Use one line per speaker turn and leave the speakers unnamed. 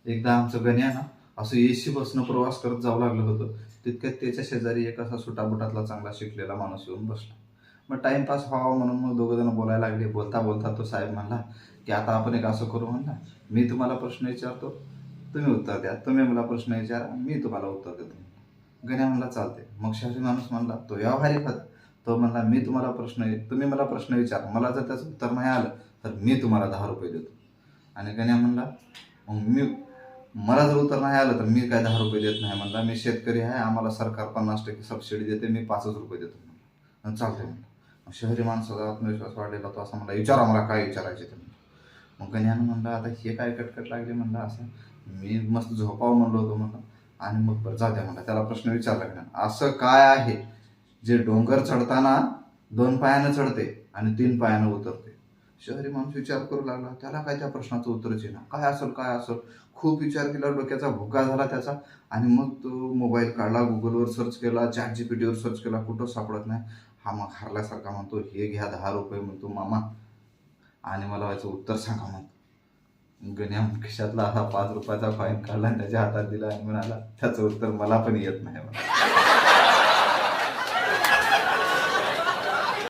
एकदा आमचं गण्या ना असं एसी बसनं प्रवास करत जावं लागलं होतं. तितक्यात त्याच्या शेजारी एक असा सुटाबुटातला चांगला शिकलेला माणूस येऊन बसला. मग टाइमपास व्हावा म्हणून मग दोघं जण बोलायला लागले. बोलता बोलता तो साहेब म्हणला की आता आपण एक असं करू म्हणला, मी तुम्हाला प्रश्न विचारतो, तुम्ही उत्तर द्या. तुम्ही मला प्रश्न विचारा, मी तुम्हाला उत्तर देतो. गण्या म्हणला चालते. मग शहरी माणूस म्हणला, तो व्यावहारिक होता. तो म्हणला मी तुम्हाला तुम्ही मला प्रश्न विचारा, मला जर त्याचं उत्तर नाही आलं तर मी तुम्हाला 10 रुपये देतो. आणि गण्या म्हणला मग मला जर उत्तर नाही आलं तर मी काय 10 रुपये देत नाही म्हणला. मी शेतकरी आहे, आम्हाला सरकार 50% सबसिडी देते, मी 5 रुपये देतो म्हणला. चालते म्हणलं. मग शहरी माणसाचा आत्मविश्वास वाढलेला तो असं म्हणला, विचारा मला काय विचारायचे ते. मग गण्यानं म्हणलं आता हे काय कटकट लागले म्हणलं, असं मी मस्त झोपावं म्हणलो होतो म्हणलं. आणि मग बरं जाऊ द्या म्हणला, त्याला प्रश्न विचारला की नाही, असं काय आहे जे डोंगर चढताना 2 पायानं चढते आणि 3 पायानं उतरते. शहरी माणूस विचार करू लागला, त्याला काय त्या प्रश्नाचं उत्तरच येईना. काय असेल खूप विचार केला, डोक्याचा भुगा झाला त्याचा. आणि मग तो मोबाईल काढला, गुगलवर सर्च केला, ChatGPTवर सर्च केला, कुठं सापडत नाही. हा मग हरल्यासारखा म्हणतो, हे घ्या 10 रुपये म्हणतो मामा, आणि मला व्हायचं उत्तर सांगा. मग गण्या खिशातला हा 5 रुपयाचा कॉईन काढला आणि त्याच्या हातात दिला आणि म्हणाला, त्याचं उत्तर मला पण येत नाही म्हणा.